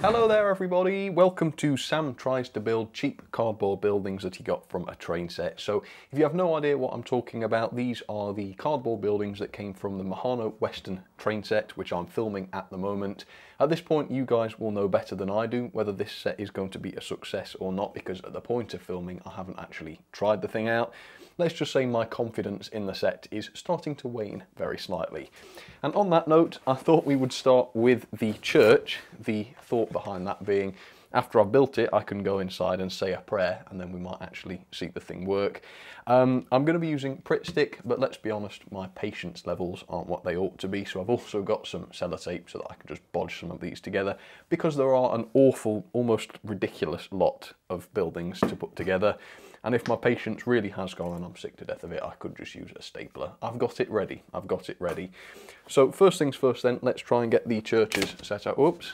Hello there everybody, welcome to Sam Tries to Build Cheap Cardboard Buildings that he got from a train set. So if you have no idea what I'm talking about, these are the cardboard buildings that came from the Mahano Western train set, which I'm filming at the moment. At this point you guys will know better than I do whether this set is going to be a success or not, because at the point of filming I haven't actually tried the thing out. Let's just say my confidence in the set is starting to wane very slightly. And on that note, I thought we would start with the church, the thought behind that being after I've built it I can go inside and say a prayer and then we might actually see the thing work. I'm going to be using Pritt stick, but let's be honest, my patience levels aren't what they ought to be, so I've also got some sellotape so that I can just bodge some of these together, because there are an awful, almost ridiculous lot of buildings to put together. And if my patience really has gone and I'm sick to death of it, I could just use a stapler. I've got it ready. I've got it ready. So first things first then, let's try and get the churches set up. Oops.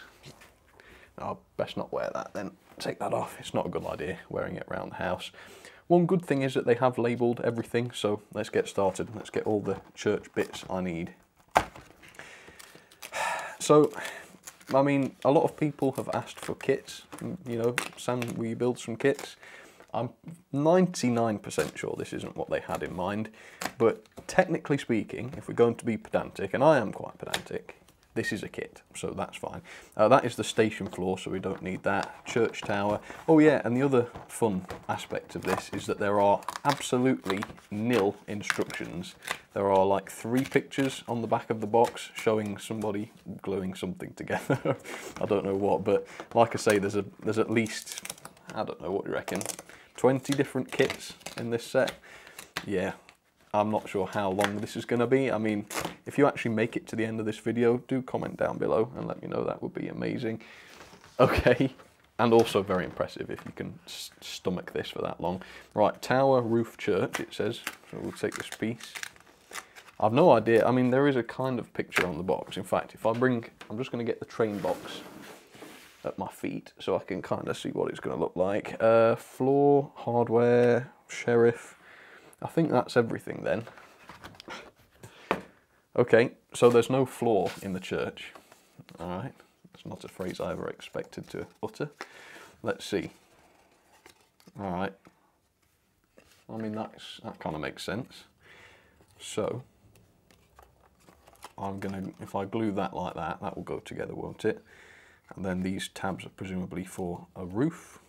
I'll best not wear that then. Take that off. It's not a good idea wearing it around the house. One good thing is that they have labelled everything, so let's get started. Let's get all the church bits I need. So, I mean, a lot of people have asked for kits. You know, Sam, will you build some kits? I'm 99% sure this isn't what they had in mind, but technically speaking, if we're going to be pedantic, and I am quite pedantic, this is a kit, so that's fine. That is the station floor, so we don't need that. Church tower. Oh yeah, and the other fun aspect of this is that there are absolutely nil instructions. There are like 3 pictures on the back of the box showing somebody gluing something together. I don't know what, but like I say, there's at least, I don't know, what do you reckon? 20 different kits in this set. Yeah, I'm not sure how long this is going to be. I mean, if you actually make it to the end of this video, do comment down below and let me know. That would be amazing. Okay, and also very impressive if you can stomach this for that long. Right, tower, roof, church, it says. So we'll take this piece. I've no idea. I mean, there is a kind of picture on the box. In fact, if I bring, I'm just going to get the train box at my feet so I can kind of see what it's going to look like. Floor, hardware, sheriff. I think that's everything then. Okay, so there's no floor in the church. Alright, that's not a phrase I ever expected to utter. Let's see. Alright. I mean, that kind of makes sense. So, I'm gonna, if I glue that like that, that will go together, won't it? And then these tabs are presumably for a roof,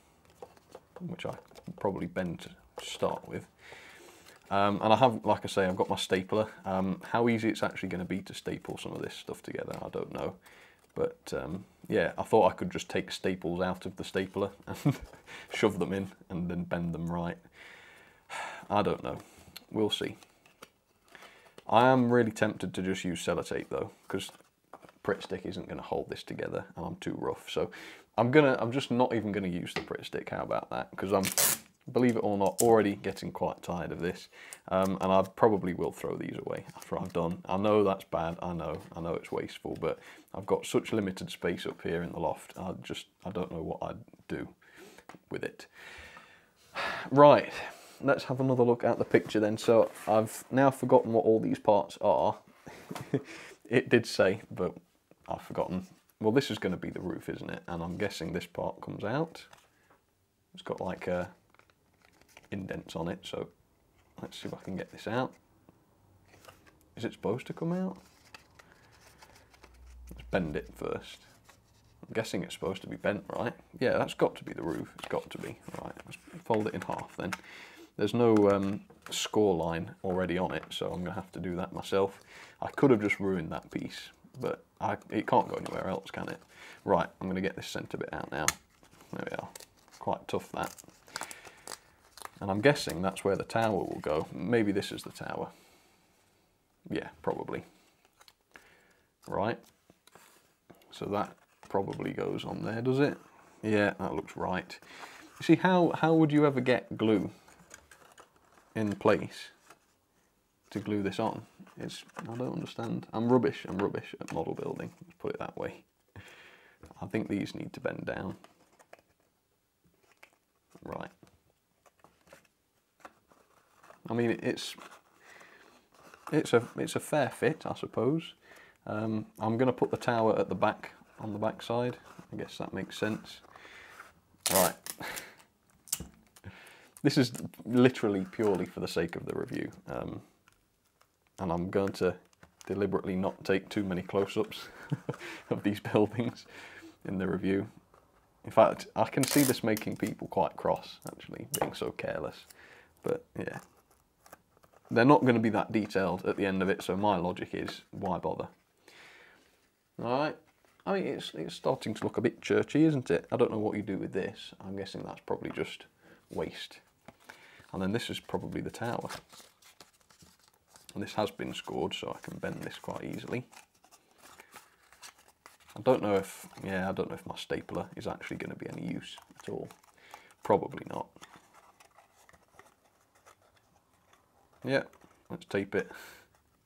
which I probably bend to start with. And I have, like I say, I've got my stapler. How easy it's actually going to be to staple some of this stuff together, I don't know. But yeah, I thought I could just take staples out of the stapler and shove them in and then bend them right. I don't know. We'll see. I am really tempted to just use sellotape though, because Pritt stick isn't going to hold this together and I'm too rough. So I'm just not even going to use the Pritt stick. How about that? Because I'm, believe it or not, already getting quite tired of this, and I probably will throw these away after I've done. I know that's bad, I know it's wasteful, but I've got such limited space up here in the loft, I don't know what I'd do with it. Right, let's have another look at the picture then. So I've now forgotten what all these parts are. It did say, but I've forgotten. Well, this is going to be the roof, isn't it? And I'm guessing this part comes out. It's got like indents on it, so let's see if I can get this out. Is it supposed to come out? Let's bend it first. I'm guessing it's supposed to be bent, right? Yeah, that's got to be the roof. It's got to be. Right, let's fold it in half then. There's no score line already on it, so I'm going to have to do that myself. I could have just ruined that piece, but it can't go anywhere else, can it? Right, I'm going to get this centre bit out now. There we are. Quite tough, that. And I'm guessing that's where the tower will go. Maybe this is the tower. Yeah, probably. Right. So that probably goes on there, does it? Yeah, that looks right. You see, how would you ever get glue in place to glue this on? I don't understand. I'm rubbish at model building, let's put it that way. I think these need to bend down. Right. I mean, it's a fair fit, I suppose. I'm going to put the tower at the back on the back side. I guess that makes sense. Right. This is literally purely for the sake of the review. And I'm going to deliberately not take too many close-ups of these buildings in the review. In fact, I can see this making people quite cross, actually, being so careless. But yeah, they're not going to be that detailed at the end of it, so my logic is, why bother? Alright, I mean, it's starting to look a bit churchy, isn't it? I don't know what you do with this. I'm guessing that's probably just waste. And then this is probably the tower. And this has been scored, so I can bend this quite easily. I don't know if my stapler is actually going to be any use at all. Probably not. Yeah, let's tape it.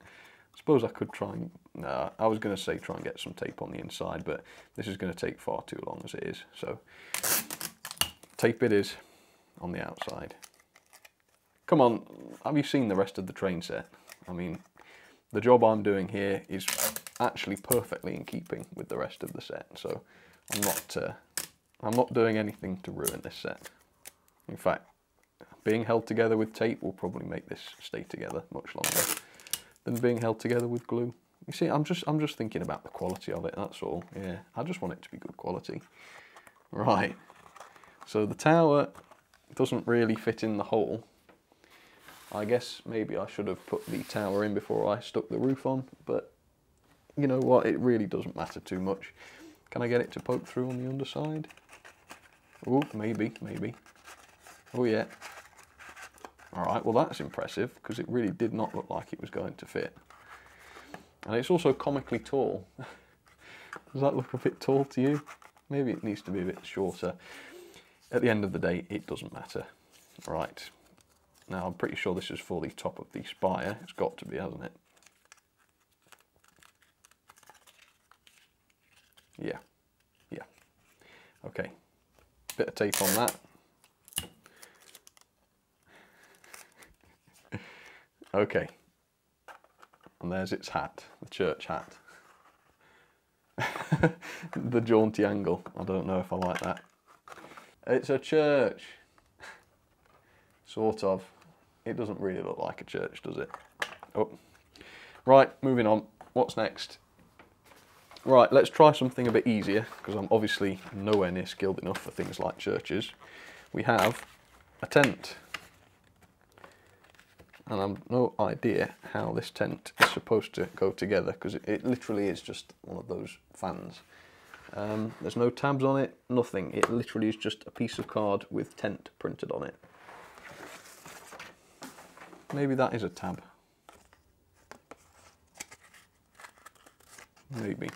I suppose I could try and... No, I was going to say try and get some tape on the inside, but this is going to take far too long as it is. So, tape it is on the outside. Come on, have you seen the rest of the train set? I mean, the job I'm doing here is actually perfectly in keeping with the rest of the set, so I'm not doing anything to ruin this set. In fact, being held together with tape will probably make this stay together much longer than being held together with glue. You see, I'm just thinking about the quality of it, that's all. Yeah, I just want it to be good quality. Right, so the tower doesn't really fit in the hole. I guess maybe I should have put the tower in before I stuck the roof on, but you know what, it really doesn't matter too much. Can I get it to poke through on the underside? Oh, maybe. Oh yeah. Alright, well that's impressive, because it really did not look like it was going to fit. And it's also comically tall. Does that look a bit tall to you? Maybe it needs to be a bit shorter. At the end of the day, it doesn't matter. Right. Now, I'm pretty sure this is for the top of the spire. It's got to be, hasn't it? Yeah. Okay. Bit of tape on that. Okay. And there's its hat, the church hat. The jaunty angle. I don't know if I like that. It's a church. Sort of. It doesn't really look like a church, does it? Oh. Right, moving on. What's next? Right, let's try something a bit easier, because I'm obviously nowhere near skilled enough for things like churches. We have a tent. And I've no idea how this tent is supposed to go together, because it literally is just one of those fans. There's no tabs on it, nothing. It literally is just a piece of card with tent printed on it. Maybe that is a tab. Maybe.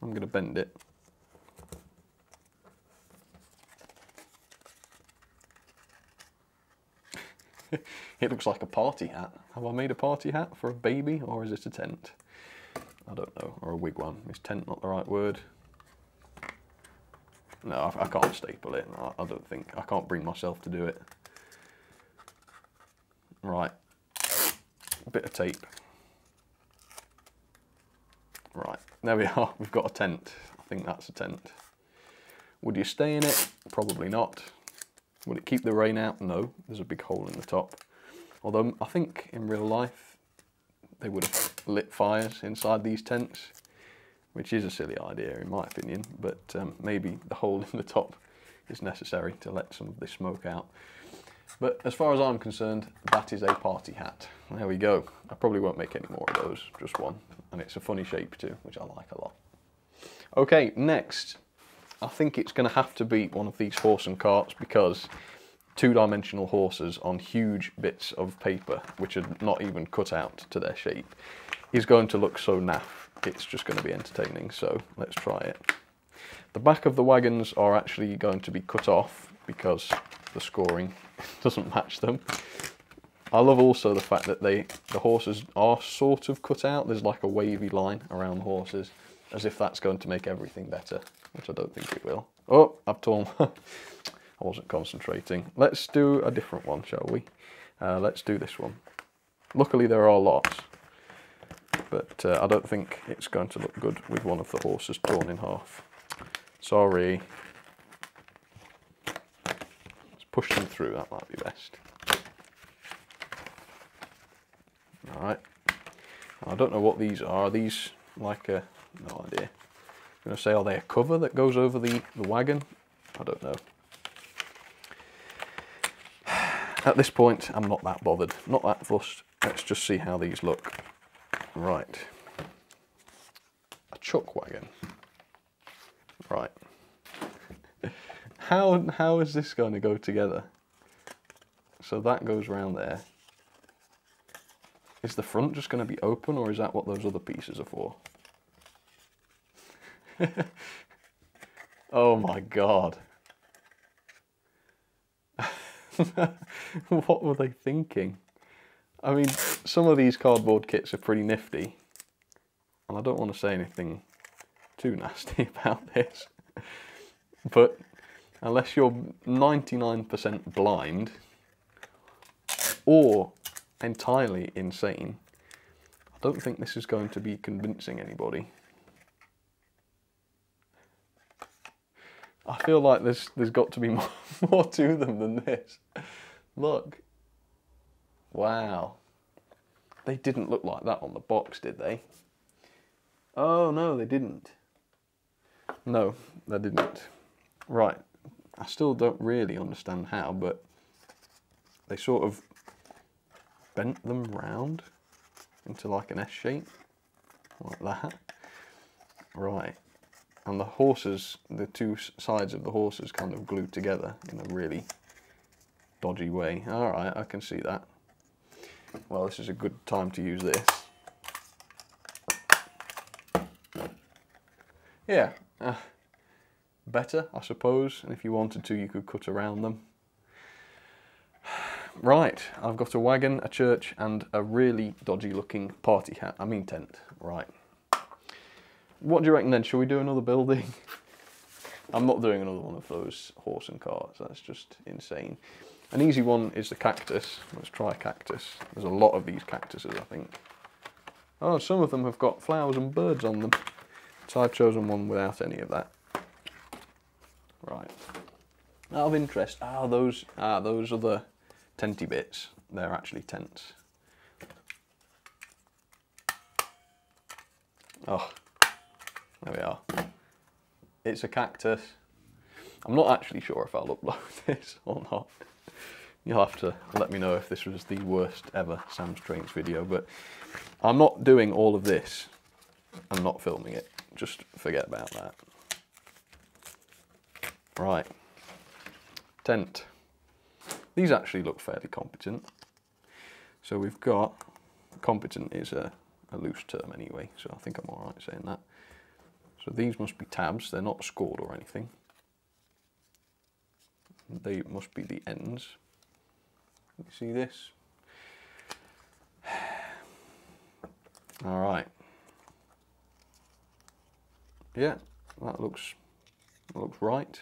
I'm going to bend it. It looks like a party hat. Have I made a party hat for a baby, or is it a tent? I don't know. Or a wigwam. Is tent not the right word? No, I can't staple it. I don't think. I can't bring myself to do it. Right. A bit of tape. Right. There we are. We've got a tent. I think that's a tent. Would you stay in it? Probably not. Would it keep the rain out? No. There's a big hole in the top. Although I think in real life they would have lit fires inside these tents, which is a silly idea in my opinion, but maybe the hole in the top is necessary to let some of this smoke out. But as far as I'm concerned, that is a party hat. There we go. I probably won't make any more of those, just one. And it's a funny shape too, which I like a lot. Okay, next. I think it's going to have to be one of these horse and carts, because two-dimensional horses on huge bits of paper, which are not even cut out to their shape, is going to look so naff. It's just going to be entertaining, so let's try it. The back of the wagons are actually going to be cut off because the scoring doesn't match them. I love also the fact that the horses are sort of cut out. There's like a wavy line around the horses, as if that's going to make everything better, which I don't think it will. Oh, I've torn. I wasn't concentrating. Let's do a different one, shall we? Let's do this one. Luckily there are lots. but I don't think it's going to look good with one of the horses torn in half. Sorry. Let's push them through, that might be best. Alright. I don't know what these are. Are these like a... no idea. I'm going to say, are they a cover that goes over the wagon? I don't know. At this point, I'm not that bothered. Not that fussed. Let's just see how these look. Right. A chuck wagon. Right. How is this going to go together? So that goes round there. Is the front just going to be open, or is that what those other pieces are for? Oh my god. What were they thinking? I mean, some of these cardboard kits are pretty nifty, and I don't want to say anything too nasty about this, but unless you're 99% blind or entirely insane, I don't think this is going to be convincing anybody. I feel like there's got to be more to them than this. Look. Wow. They didn't look like that on the box, did they? Oh, no, they didn't. No, they didn't. Right. I still don't really understand how, but they sort of bent them round into like an S shape. Like that. Right. And the horses, the two sides of the horses kind of glued together in a really dodgy way. Alright, I can see that. Well, this is a good time to use this. Yeah, better, I suppose. And if you wanted to, you could cut around them. Right, I've got a wagon, a church, and a really dodgy looking party hat. I mean tent. Right. What do you reckon then? Shall we do another building? I'm not doing another one of those horse and carts. That's just insane. An easy one is the cactus. Let's try a cactus. There's a lot of these cactuses, I think. Oh, some of them have got flowers and birds on them. So I've chosen one without any of that. Right. Out of interest, those are the tenty bits. They're actually tents. Oh. There we are. It's a cactus. I'm not actually sure if I'll upload this or not. You'll have to let me know if this was the worst ever Sam's Trains video, but I'm not doing all of this and not filming it. Just forget about that. Right. Tent. These actually look fairly competent. So we've got, competent is a loose term anyway, so I think I'm alright saying that. So these must be tabs, they're not scored or anything. They must be the ends. You see this? Alright. Yeah, that looks right.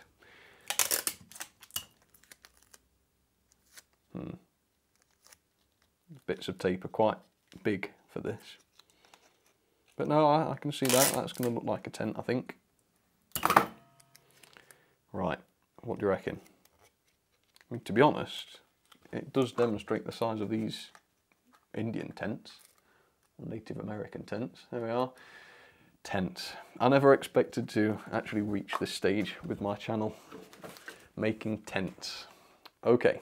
Bits of tape are quite big for this. But no, I can see that. That's going to look like a tent, I think. Right, what do you reckon? I mean, to be honest, it does demonstrate the size of these Indian tents, Native American tents. There we are. Tents. I never expected to actually reach this stage with my channel, making tents. Okay.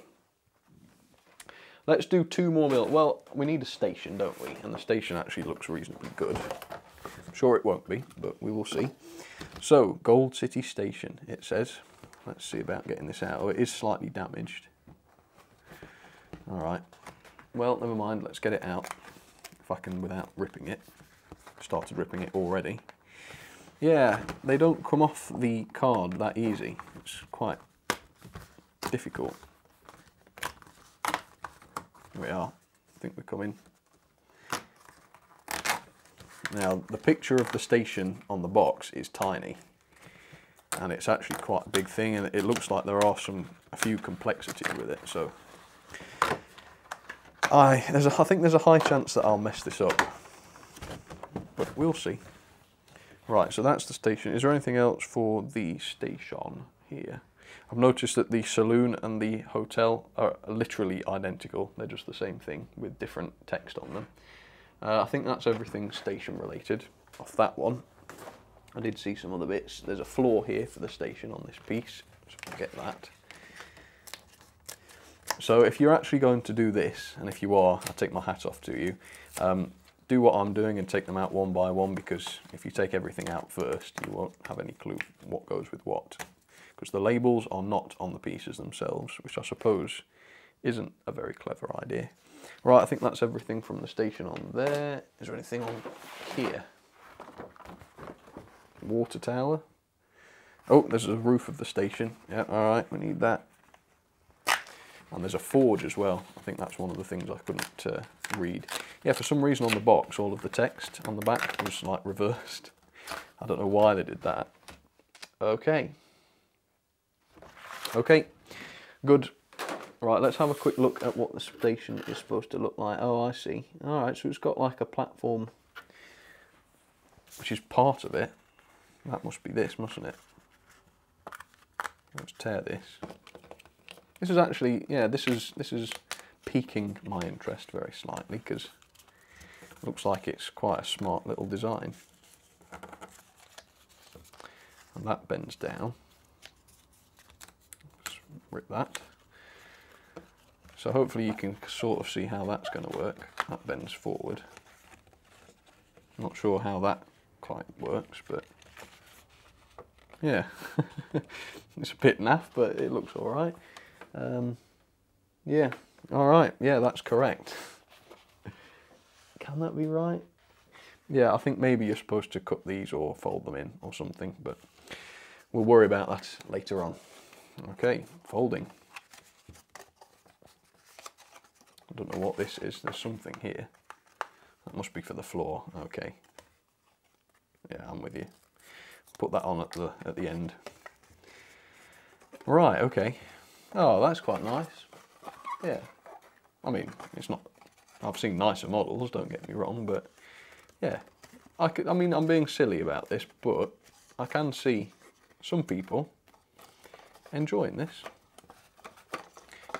Let's do two more builds. Well, we need a station, don't we? And the station actually looks reasonably good. I'm sure it won't be, but we will see. So, Gold City Station, it says. Let's see about getting this out. Oh, it is slightly damaged. Alright. Well, never mind. Let's get it out. If I can without ripping it. Started ripping it already. Yeah, they don't come off the card that easy. It's quite difficult. Here we are. I think we're coming. Now, the picture of the station on the box is tiny. And it's actually quite a big thing, and it looks like there are a few complexities with it, so I think there's a high chance that I'll mess this up. but we'll see. Right, so that's the station. Is there anything else for the station here? I've noticed that the saloon and the hotel are literally identical. They're just the same thing with different text on them. I think that's everything station related off that one. I did see some other bits. There's a floor here for the station on this piece, so I'll get that. So if you're actually going to do this, and if you are, I take my hat off to you, do what I'm doing and take them out one by one, because if you take everything out first, you won't have any clue what goes with what. Because the labels are not on the pieces themselves, which I suppose isn't a very clever idea. Right, I think that's everything from the station on there. Is there anything on here? Water tower. Oh, there's a roof of the station. Yeah, all right, we need that. And there's a forge as well. I think that's one of the things I couldn't read. Yeah, for some reason on the box, all of the text on the back was like reversed. I don't know why they did that. Okay. Okay, good. Right, let's have a quick look at what the station is supposed to look like. Oh, I see. All right, so it's got like a platform, which is part of it. That must be this, mustn't it? Let's tear this. This is actually, yeah, this is piquing my interest very slightly, because it looks like it's quite a smart little design. And that bends down. Let's rip that. So hopefully you can sort of see how that's going to work. That bends forward. Not sure how that quite works, but yeah, it's a bit naff, but it looks all right. Yeah, all right, yeah, that's correct. Can that be right? Yeah, I think maybe you're supposed to cut these or fold them in or something, but we'll worry about that later on. Okay, folding. I don't know what this is. There's something here. That must be for the floor. Okay. Yeah, I'm with you. Put that on at the end. Right, okay. Oh, that's quite nice. Yeah. I mean, it's not... I've seen nicer models, don't get me wrong, but yeah. I mean, I'm being silly about this, but I can see some people enjoying this.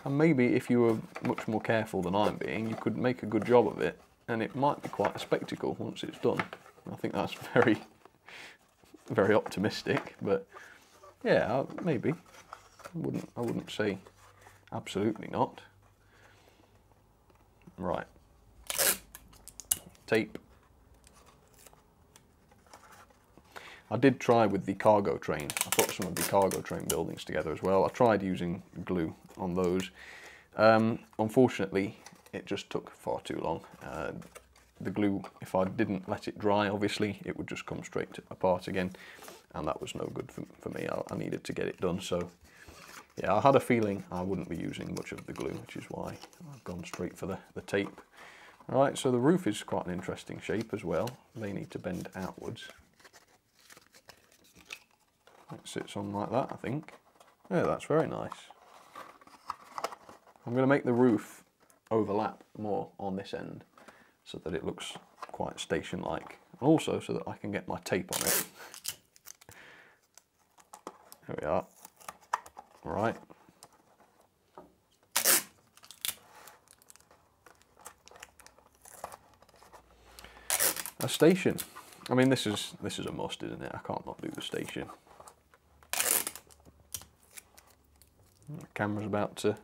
And maybe if you were much more careful than I'm being, you could make a good job of it, and it might be quite a spectacle once it's done. I think that's very, very optimistic, but yeah, maybe. I wouldn't say absolutely not. Right. Tape. I did try with the cargo train. I put some of the cargo train buildings together as well. I tried using glue on those. Unfortunately, it just took far too long. The glue, if I didn't let it dry, obviously, it would just come straight apart again, and that was no good for me. I needed to get it done, so yeah, I had a feeling I wouldn't be using much of the glue, which is why I've gone straight for the tape. All right, so the roof is quite an interesting shape as well. They need to bend outwards. It sits on like that, I think. Yeah, that's very nice. I'm going to make the roof overlap more on this end so that it looks quite station-like. And also so that I can get my tape on it. There we are. Right. A station. I mean, this is a must, isn't it? I can't not do the station. The camera's about to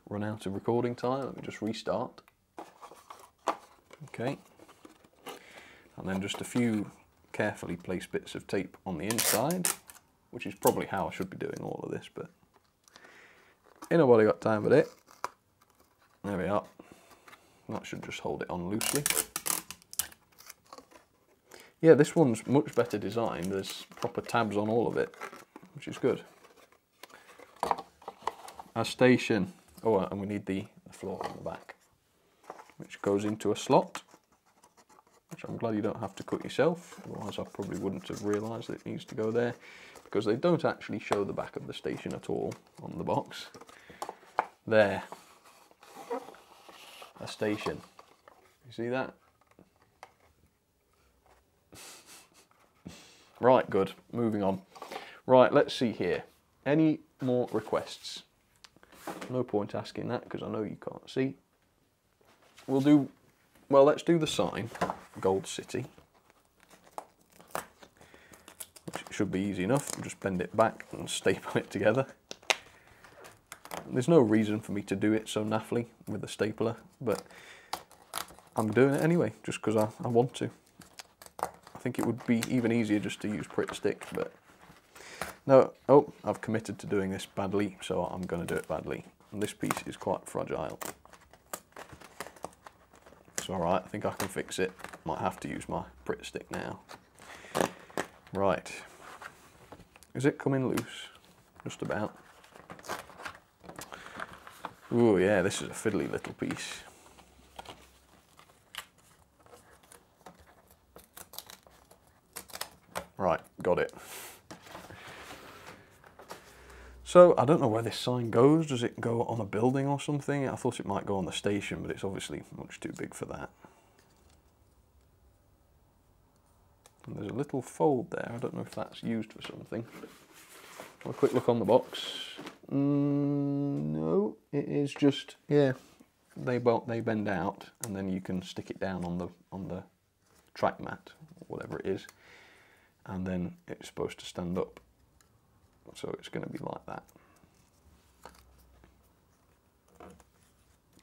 run out of recording time. Let me just restart. Okay. And then just a few carefully placed bits of tape on the inside, which is probably how I should be doing all of this, but ain't nobody got time for it. There we are. That should just hold it on loosely. Yeah, this one's much better designed. There's proper tabs on all of it, which is good. A station. Oh, and we need the floor on the back, which goes into a slot, which I'm glad you don't have to cut yourself, otherwise I probably wouldn't have realised that it needs to go there, because they don't actually show the back of the station at all on the box. There. A station. You see that? Right, good. Moving on. Right, let's see here. Any more requests? No point asking that because I know you can't see. We'll do, well, let's do the sign, Gold City. Which should be easy enough. Just bend it back and staple it together. There's no reason for me to do it so naffly with a stapler, but I'm doing it anyway, just because I want to. I think it would be even easier just to use Pritt Stick, but no, oh, I've committed to doing this badly, so I'm going to do it badly. And this piece is quite fragile. It's alright, I think I can fix it. Might have to use my Pritt Stick now. Right. Is it coming loose? Just about. Ooh, yeah, this is a fiddly little piece. Right, got it. So, I don't know where this sign goes. Does it go on a building or something? I thought it might go on the station, but it's obviously much too big for that. And there's a little fold there. I don't know if that's used for something. Have a quick look on the box. No, it is just, yeah, they bend out, and then you can stick it down on the track mat, or whatever it is, and then it's supposed to stand up. So it's going to be like that.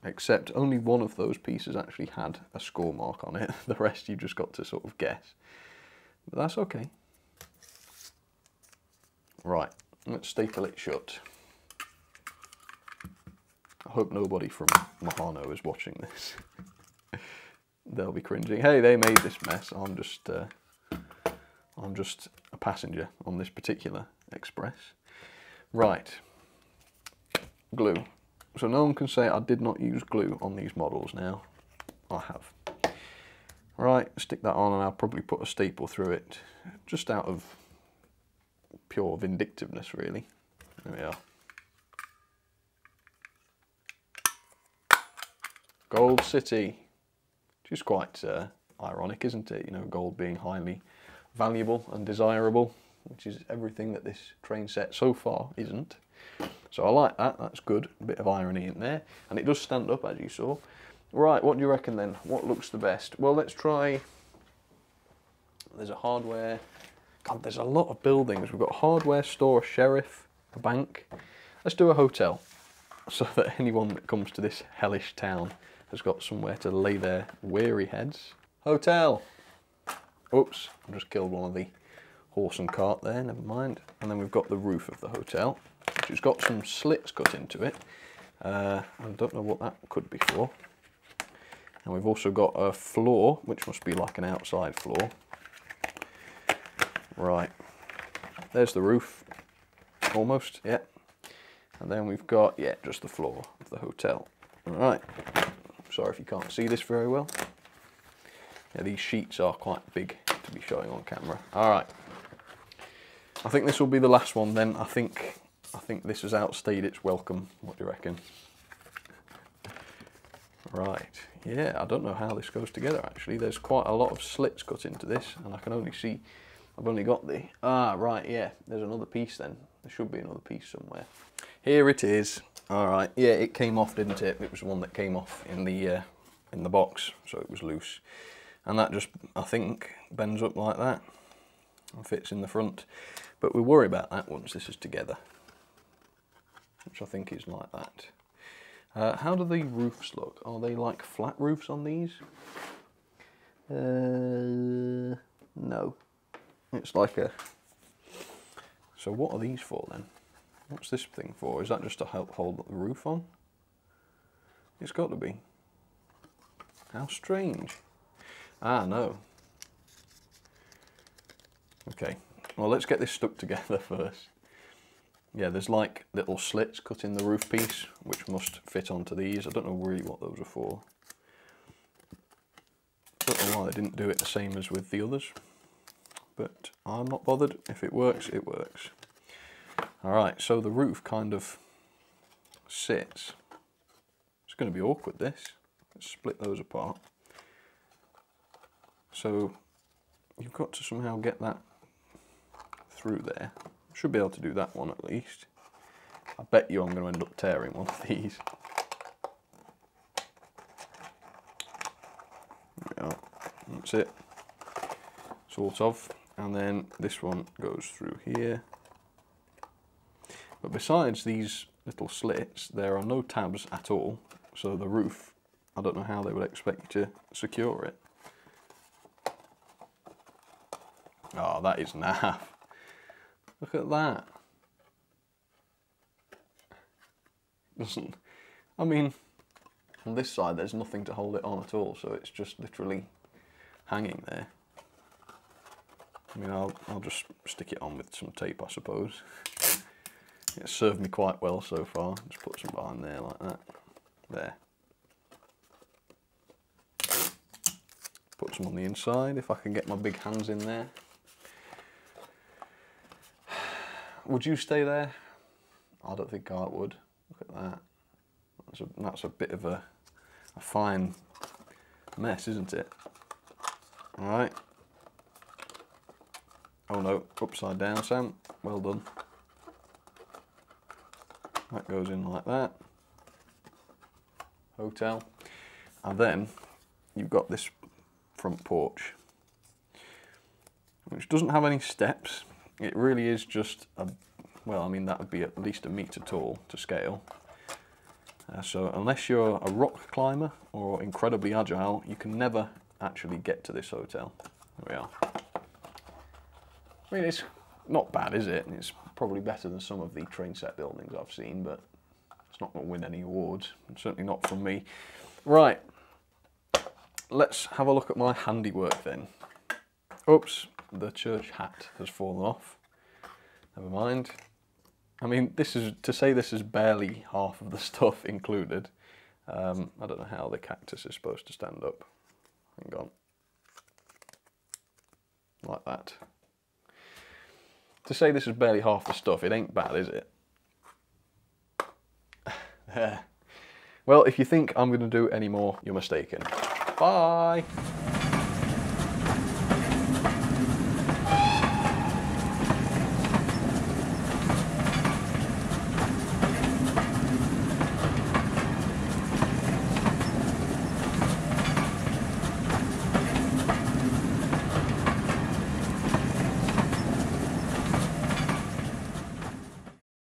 Except only one of those pieces actually had a score mark on it. The rest you just got to sort of guess. But that's okay. Right, let's staple it shut. I hope nobody from Mahano is watching this. They'll be cringing. Hey, they made this mess. I'm just a passenger on this particular express. Right, glue. So no one can say I did not use glue on these models now. I have. Right, stick that on, and I'll probably put a staple through it, just out of pure vindictiveness, really. There we are. Gold City, which is quite ironic, isn't it? You know, gold being highly valuable and desirable, which is everything that this train set so far isn't. So I like that, that's good, a bit of irony in there. And it does stand up, as you saw. Right, what do you reckon then? What looks the best? Well, let's try, there's a hardware, God, there's a lot of buildings. We've got a hardware store, a sheriff, a bank. Let's do a hotel, so that anyone that comes to this hellish town has got somewhere to lay their weary heads. Hotel! Oops, I just killed one of the horse and cart there, never mind. And then we've got the roof of the hotel, which has got some slits cut into it. I don't know what that could be for. And we've also got a floor, which must be like an outside floor. Right, there's the roof, almost, yeah. And then we've got, yeah, just the floor of the hotel. Right, sorry if you can't see this very well. Yeah, these sheets are quite big to be showing on camera. All right, I think this will be the last one then. I think this has outstayed its welcome. What do you reckon? Right, yeah, I don't know how this goes together actually. There's quite a lot of slits cut into this, and I can only see, I've only got the, right, yeah, there's another piece then. There should be another piece somewhere. Here it is. All right, yeah, it came off, didn't it? It was the one that came off in the box, so it was loose. And that just, I think, bends up like that and fits in the front. But we'll worry about that once this is together, which I think is like that. How do the roofs look? Are they like flat roofs on these? No. It's like a... So what are these for then? What's this thing for? Is that just to help hold the roof on? It's got to be. How strange. Ah, no. Okay, well, let's get this stuck together first. Yeah, there's like little slits cut in the roof piece, which must fit onto these. I don't know really what those are for. Don't know why they didn't do it the same as with the others, but I'm not bothered. If it works, it works. All right, so the roof kind of sits. It's going to be awkward, this. Let's split those apart. So you've got to somehow get that through there. Should be able to do that one at least. I bet you I'm going to end up tearing one of these. Yeah, that's it. Sort of. And then this one goes through here. But besides these little slits, there are no tabs at all. So the roof, I don't know how they would expect you to secure it. Oh, that is naff. Look at that. Doesn't, I mean, on this side there's nothing to hold it on at all, so it's just literally hanging there. I mean, I'll just stick it on with some tape, I suppose. It's served me quite well so far. Just put some behind there like that. There. Put some on the inside if I can get my big hands in there. Would you stay there? I don't think I would. Look at that. That's a bit of a fine mess, isn't it? Alright. Oh no, upside down, Sam. Well done. That goes in like that. Hotel. And then you've got this front porch, which doesn't have any steps. It really is just a, well, I mean, that would be at least 1 metre tall to scale. So unless you're a rock climber or incredibly agile, you can never actually get to this hotel. There we are. I mean, it's not bad, is it? It's probably better than some of the train set buildings I've seen, but it's not going to win any awards. Certainly not from me. Right, let's have a look at my handiwork then. Oops, the church hat has fallen off. Never mind. I mean, this is, to say this is barely half of the stuff included. I don't know how the cactus is supposed to stand up. Hang on. Like that. To say this is barely half the stuff, it ain't bad, is it? There. Well, if you think I'm going to do any more, you're mistaken. Bye!